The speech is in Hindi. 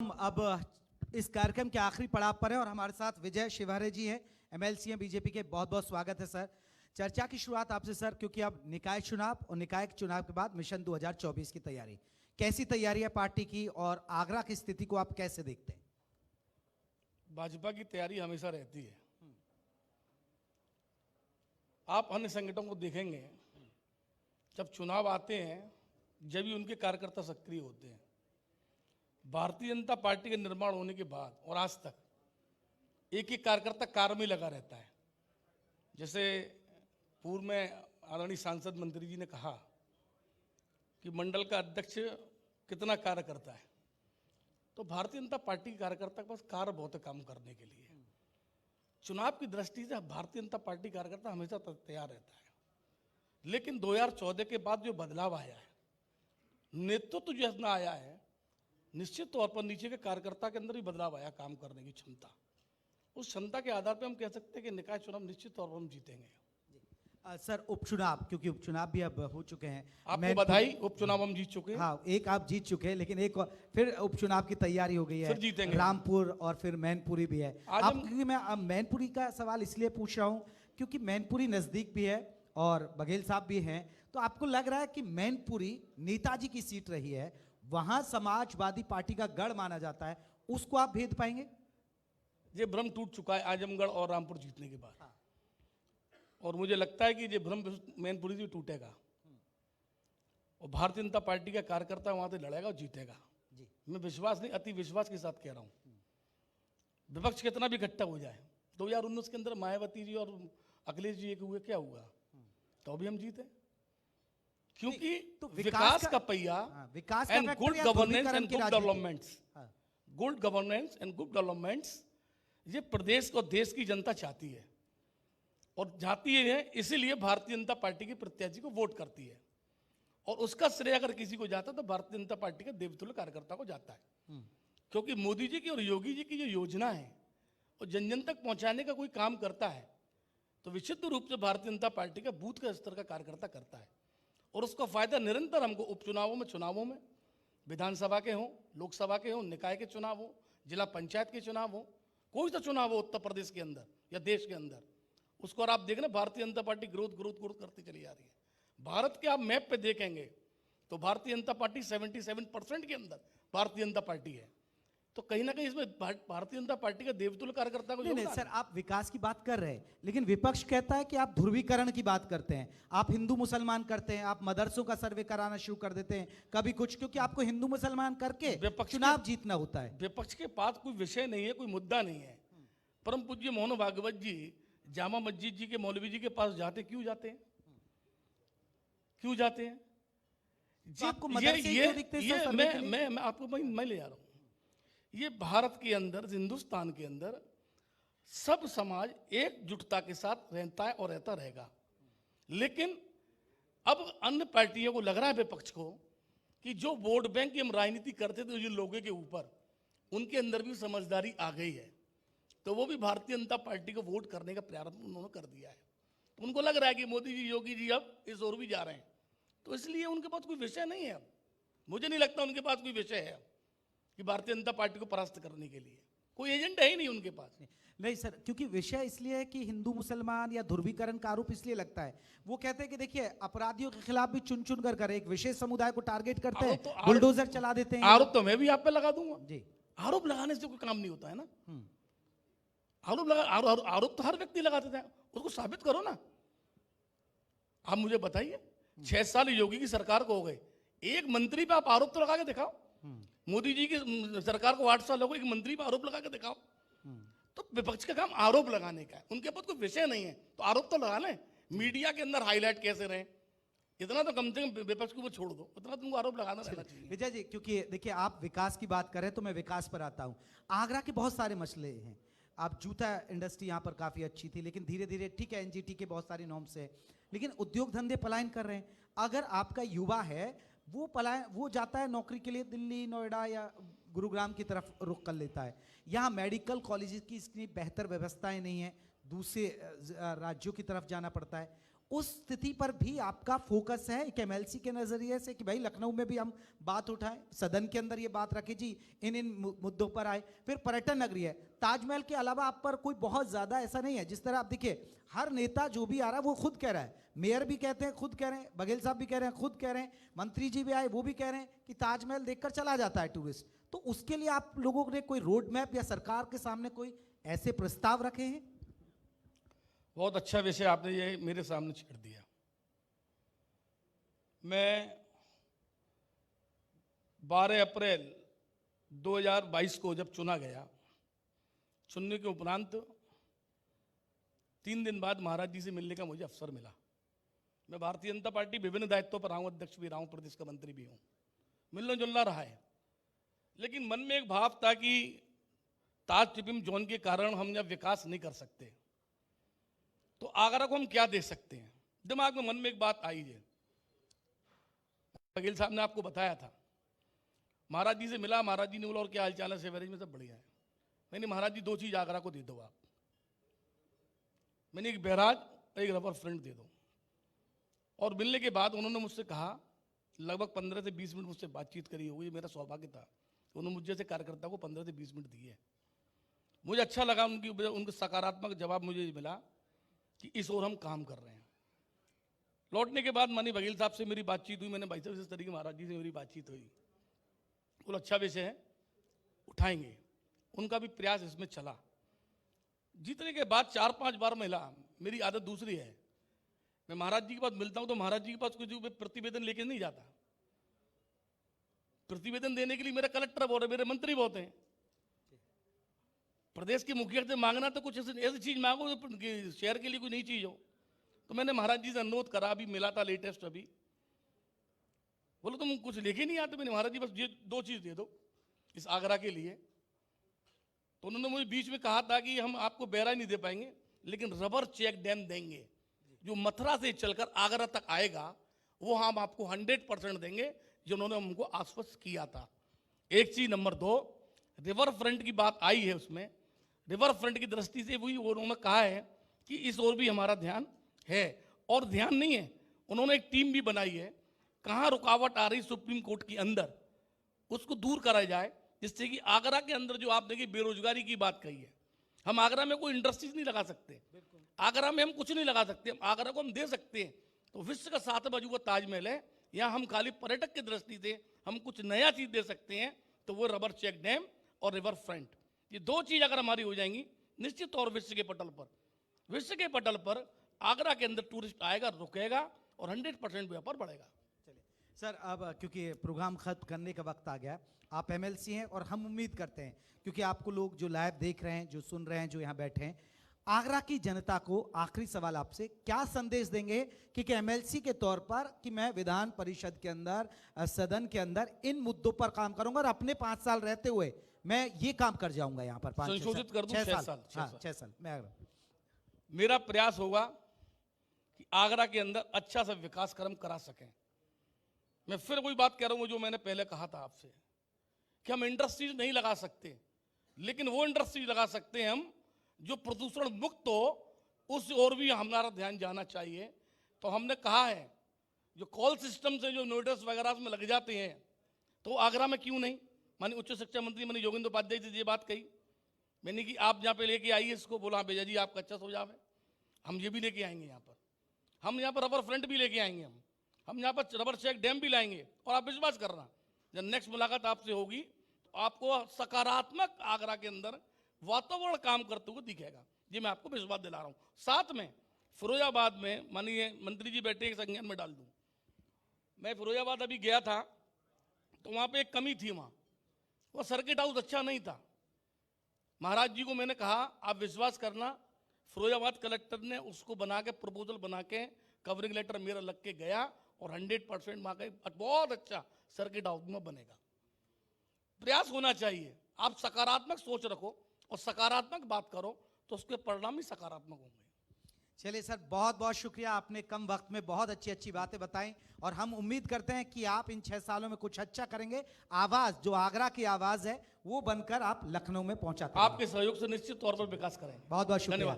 हम अब इस कार्यक्रम के आखिरी पड़ाव पर हैं और हमारे साथ विजय शिवहरे जी हैं, एमएलसी हैं बीजेपी के। बहुत बहुत स्वागत है सर। चर्चा की शुरुआत आपसे सर, क्योंकि अब निकाय चुनाव और निकाय चुनाव के बाद मिशन 2024 की तैयारी, कैसी तैयारी है पार्टी की और आगरा की स्थिति को आप कैसे देखते हैं? भाजपा की तैयारी हमेशा रहती है। आप अन्य संगठनों को देखेंगे, जब चुनाव आते हैं जब ही उनके कार्यकर्ता सक्रिय होते हैं। भारतीय जनता पार्टी के निर्माण होने के बाद और आज तक एक एक कार्यकर्ता कार्य में लगा रहता है। जैसे पूर्व में आदरणीय सांसद मंत्री जी ने कहा कि मंडल का अध्यक्ष कितना कार्य करता है, तो भारतीय जनता पार्टी के कार्यकर्ता के पास कार्य बहुत है काम करने के लिए। चुनाव की दृष्टि से भारतीय जनता पार्टी कार्यकर्ता हमेशा तैयार रहता है। लेकिन 2014 के बाद जो बदलाव आया है, नेतृत्व जो इतना आया है, निश्चित तौर पर नीचे के कार्यकर्ता के अंदर भी बदलाव आया, काम करने की क्षमता। उस क्षमता के आधार पर हम कह सकते हैं कि निकाय चुनाव निश्चित तौर पर हम जीतेंगे। सर उपचुनाव, क्योंकि उपचुनाव भी अब हो चुके हैं। आपको बधाई, उपचुनाव हम जीत चुके हैं। हाँ, एक आप जीत चुके हैं, लेकिन एक फिर उपचुनाव की तैयारी हो गई है, फिर जीतेंगे। रामपुर और फिर मैनपुरी भी है। क्योंकि मैं अब मैनपुरी का सवाल इसलिए पूछ रहा हूँ क्योंकि मैनपुरी नजदीक भी है और बघेल साहब भी हैं, तो आपको लग रहा है कि मैनपुरी नेताजी की सीट रही है, वहां समाजवादी पार्टी का गढ़ माना जाता है, उसको आप भेद पाएंगे? ये भ्रम टूट चुका है आजमगढ़ और रामपुर जीतने के बाद। और मुझे लगता है कि ये भ्रम मैनपुरी भी टूटेगा और भारतीय जनता पार्टी का कार्यकर्ता वहां से लड़ेगा और जीतेगा जी। मैं विश्वास नहीं, अति विश्वास के साथ कह रहा हूं। विपक्ष कितना भी इकट्ठा हो जाए, 2019 के अंदर मायावती जी और अखिलेश जी एक हुए, क्या हुआ? तो अभी हम जीते, क्योंकि तो विकास का पहिया, विकास and good governance and good developments, good governance and good developments, ये प्रदेश और देश की जनता चाहती है और चाहती है, इसीलिए भारतीय जनता पार्टी के प्रत्याशी को वोट करती है। और उसका श्रेय अगर किसी को जाता है तो भारतीय जनता पार्टी के देवतुल्य कार्यकर्ता को जाता है। क्योंकि मोदी जी की और योगी जी की जो योजना है और जन जन तक पहुंचाने का कोई काम करता है, तो विशुद्ध रूप से भारतीय जनता पार्टी का बूथ के स्तर का कार्यकर्ता करता है। और उसका फायदा निरंतर हमको उपचुनावों में, चुनावों में, विधानसभा के हों, लोकसभा के हों, निकाय के चुनाव हो, जिला पंचायत के चुनाव हो, कोई सा चुनाव हो उत्तर प्रदेश के अंदर या देश के अंदर, उसको और आप देखें ना, Bharatiya Janata party growth growth growth करती चली जा रही है। भारत के आप मैप पे देखेंगे तो भारतीय जनता पार्टी 77% के अंदर भारतीय जनता पार्टी है। तो कहीं ना कहीं इसमें भारतीय जनता पार्टी का देवतुल्य कार्यकर्ता को नहीं सर, आप विकास की बात कर रहे हैं, लेकिन विपक्ष कहता है कि आप ध्रुवीकरण की बात करते हैं, आप हिंदू मुसलमान करते हैं, आप मदरसों का सर्वे कराना शुरू कर देते हैं कभी कुछ, क्योंकि आपको हिंदू मुसलमान करके चुनाव जीतना होता है। विपक्ष के पास कोई विषय नहीं है, कोई मुद्दा नहीं है। परम पूज्य मोहन भागवत जी जामा मस्जिद जी के मौलवी जी के पास जाते, क्यों जाते हैं? क्यों जाते हैं? तो आपको मदरसे क्यों दिखते हैं सर? मैं आपको मैं ले जा रहा हूं। ये भारत के अंदर, हिंदुस्तान के अंदर सब समाज एकजुटता के साथ रहता है और रहता रहेगा। लेकिन अब अन्य पार्टियों को लग रहा है, विपक्ष को, कि जो वोट बैंक की हम राजनीति करते थे जो लोगों के ऊपर, उनके अंदर भी समझदारी आ गई है, तो वो भी भारतीय जनता पार्टी को वोट करने का प्रारंभ उन्होंने कर दिया है। तो उनको लग रहा है कि मोदी जी, योगी जी अब इस ओर भी जा रहे हैं, तो इसलिए उनके पास कोई विषय नहीं है। अब मुझे नहीं लगता उनके पास कोई विषय है कि भारतीय जनता पार्टी को परास्त करने के लिए कोई एजेंडा है ही नहीं उनके पास। नहीं सर, क्योंकि विषय इसलिए है कि हिंदू मुसलमान या ध्रुवीकरण का आरोप इसलिए लगता है, वो कहते हैं कि देखिए अपराधियों के खिलाफ भी चुन चुन कर एक विशेष समुदाय को टारगेट करते हैं, तो बुलडोजर चला देते हैं। आरोप तो मैं भी आप पे लगा दूंगा जी। आरोप लगाने से कोई काम नहीं होता है ना। आरोप तो हर व्यक्ति लगा देता है, उसको साबित करो ना। आप मुझे बताइए, 6 साल योगी की सरकार को हो गए, एक मंत्री पे आप आरोप तो लगा के दिखाओ। मोदी जी की सरकार को 8 साल हो गए, एक मंत्री पे आरोप लगा के दिखाओ। तो विपक्ष का काम आरोप लगाने का है, उनके पास कोई विषय नहीं है, तो आरोप तो लगा लें। मीडिया के अंदर हाईलाइट कैसे रहे, इतना तो कम से कम विपक्ष को छोड़ दो, उतना तुमको आरोप लगाना रहना चाहिए। विजय जी, क्योंकि देखिए आप विकास की बात करें तो मैं विकास पर आता हूं। आगरा के बहुत सारे मसले हैं, आप जूता इंडस्ट्री यहाँ पर काफ़ी अच्छी थी, लेकिन धीरे धीरे ठीक है एनजीटी के बहुत सारी नॉर्म्स है, लेकिन उद्योग धंधे पलायन कर रहे हैं। अगर आपका युवा है वो जाता है नौकरी के लिए दिल्ली, नोएडा या गुरुग्राम की तरफ रुख कर लेता है, यहाँ मेडिकल कॉलेजेस की इतनी बेहतर व्यवस्थाएं नहीं है, दूसरे राज्यों की तरफ जाना पड़ता है। उस स्थिति पर भी आपका फोकस है एक एमएलसी के नजरिए से कि भाई लखनऊ में भी हम बात उठाएं, सदन के अंदर ये बात रखें जी, इन मुद्दों पर आए। फिर पर्यटन नगरी है, ताजमहल के अलावा आप पर कोई बहुत ज्यादा ऐसा नहीं है। जिस तरह आप देखिए, हर नेता जो भी आ रहा है वो खुद कह रहा है, मेयर भी कहते हैं, खुद कह रहे हैं, बघेल साहब भी कह रहे हैं, खुद कह रहे हैं, मंत्री जी भी आए वो भी कह रहे हैं कि ताजमहल देखकर चला जाता है टूरिस्ट। तो उसके लिए आप लोगों ने कोई रोड मैप या सरकार के सामने कोई ऐसे प्रस्ताव रखे हैं? बहुत अच्छा विषय आपने ये मेरे सामने छेड़ दिया। मैं 12 अप्रैल 2022 को जब चुना गया, चुनने के उपरांत 3 दिन बाद महाराज जी से मिलने का मुझे अवसर मिला। मैं भारतीय जनता पार्टी विभिन्न दायित्वों पर रहा हूं, अध्यक्ष भी रहा हूं, प्रदेश का मंत्री भी हूं, मिलना जुलना रहा है। लेकिन मन में एक भाव था कि ताज टिपिम जोन के कारण हम जब विकास नहीं कर सकते तो आगरा को हम क्या दे सकते हैं। दिमाग में मन में एक बात आई है, बघेल साहब ने आपको बताया था, महाराज जी से मिला, महाराज जी ने बोला और क्या हालचाल है, सेवरेज में सब बढ़िया है। मैंने महाराज जी 2 चीज आगरा को दे दो आप, मैंने एक बैराज और एक रबर फ्रंट दे दो। और मिलने के बाद उन्होंने मुझसे कहा, लगभग 15 से 20 मिनट मुझसे बातचीत करी होगी, मेरा सौभाग्य था, उन्होंने मुझे से कार्यकर्ता को 15 से 20 मिनट दिए। मुझे अच्छा लगा उनके सकारात्मक जवाब मुझे मिला कि इस ओर हम काम कर रहे हैं। लौटने के बाद माननीय बघेल साहब से मेरी बातचीत हुई, मैंने भाई साहब इस तरीके महाराज जी से मेरी बातचीत हुई, बोला अच्छा विषय है, उठाएंगे। उनका भी प्रयास इसमें चला। जीतने के बाद 4-5 बार मिला। मेरी आदत दूसरी है, मैं महाराज जी के पास मिलता हूं तो महाराज जी के पास कोई प्रतिवेदन लेके नहीं जाता। प्रतिवेदन देने के लिए मेरे कलेक्टर बहुत है, मेरे मंत्री बहुत हैं। प्रदेश के मुखिया से मांगना तो कुछ ऐसी चीज मांगो कि शहर के लिए कोई नई चीज हो। तो मैंने महाराज जी से अनुरोध करा, अभी मिला था लेटेस्ट, अभी बोलो तुम कुछ लेके नहीं आते। मैंने महाराज जी बस ये 2 चीज दे दो इस आगरा के लिए। तो उन्होंने मुझे बीच में कहा था कि हम आपको बैराज नहीं दे पाएंगे, लेकिन रबर चेक डैम देंगे, जो मथुरा से चलकर आगरा तक आएगा वो हम आपको 100% देंगे, जिन्होंने हमको आश्वस्त किया था। एक चीज। नंबर 2, रिवर फ्रंट की बात आई है, उसमें रिवर फ्रंट की दृष्टि से भी उन्होंने कहा है कि इस ओर भी हमारा ध्यान है। और ध्यान नहीं है, उन्होंने एक टीम भी बनाई है, कहाँ रुकावट आ रही सुप्रीम कोर्ट के अंदर उसको दूर कराया जाए, जिससे कि आगरा के अंदर जो आप देखिए बेरोजगारी की बात कही है, हम आगरा में कोई इंडस्ट्रीज नहीं लगा सकते, आगरा में हम कुछ नहीं लगा सकते, हम आगरा को हम दे सकते हैं। तो विश्व का 7वां अजूबा ताजमहल है, यहाँ हम खाली पर्यटक की दृष्टि से हम कुछ नया चीज दे सकते हैं, तो वो रबर चेक डैम और रिवर फ्रंट, ये 2 चीज अगर हमारी हो जाएंगी, निश्चित तौर विश्व के पटल पर आगरा के अंदर टूरिस्ट आएगा, रुकेगा और 100% व्यापार बढ़ेगा। चलिए सर, अब क्योंकि प्रोग्राम खत्म करने का वक्त आ गया, आप एमएलसी हैं और हम उम्मीद करते हैं, क्योंकि आपको लोग जो लाइव देख रहे हैं, जो सुन रहे हैं, जो यहाँ बैठे हैं, आगरा की जनता को आखिरी सवाल आपसे, क्या संदेश देंगे कि एमएलसी के तौर पर कि मैं विधान परिषद के अंदर, सदन के अंदर इन मुद्दों पर काम करूंगा और अपने 5 साल रहते हुए मैं ये काम कर जाऊंगा यहाँ पर, 5 संशोधित कर दूं 6 साल। 6 साल मैं मेरा प्रयास होगा कि आगरा के अंदर अच्छा सा विकास कर्म करा सकें। मैं फिर वही बात कह रहा हूं जो मैंने पहले कहा था आपसे कि हम इंडस्ट्रीज नहीं लगा सकते, लेकिन वो इंडस्ट्रीज लगा सकते हैं हम जो प्रदूषण मुक्त हो, उस ओर भी हमारा ध्यान जाना चाहिए। तो हमने कहा है जो कॉल सिस्टम से जो नोटिस वगैरह में लग जाते हैं, तो आगरा में क्यों नहीं। माननीय उच्च शिक्षा मंत्री माननीय योगेंद्र उपाध्याय जी ये बात कही मैंने कि आप यहाँ पे लेके आइए इसको, बोला भैया जी आपका अच्छा सुझाव है, हम ये भी लेके आएंगे यहाँ पर, हम यहाँ पर रबर फ्रंट भी लेके आएंगे, हम यहाँ पर रबर चेक डैम भी लाएंगे। और आप विश्वास करना, जब नेक्स्ट मुलाकात आपसे होगी तो आपको सकारात्मक आगरा के अंदर वातावरण काम करते हुए दिखेगा, ये मैं आपको विश्वास दिला रहा हूँ। साथ में फिरोजाबाद में माननीय मंत्री जी बैठे, एक संज्ञान में डाल दूं, मैं फिरोजाबाद अभी गया था तो वहाँ पे एक कमी थी, वहाँ वो सर्किट हाउस अच्छा नहीं था। महाराज जी को मैंने कहा आप विश्वास करना, फिरोजाबाद कलेक्टर ने उसको बना के प्रपोजल बना के कवरिंग लेटर मेरा लग के गया और 100% वहाँ का बहुत अच्छा सर्किट हाउस में बनेगा। प्रयास होना चाहिए, आप सकारात्मक सोच रखो और सकारात्मक बात करो तो उसके परिणाम ही सकारात्मक होंगे। चलिए सर, बहुत बहुत शुक्रिया, आपने कम वक्त में बहुत अच्छी अच्छी बातें बताई और हम उम्मीद करते हैं कि आप इन 6 सालों में कुछ अच्छा करेंगे। आवाज जो आगरा की आवाज है वो बनकर आप लखनऊ में पहुंचाते हैं। आपके सहयोग से निश्चित तौर पर विकास करेंगे। बहुत बहुत शुक्रिया।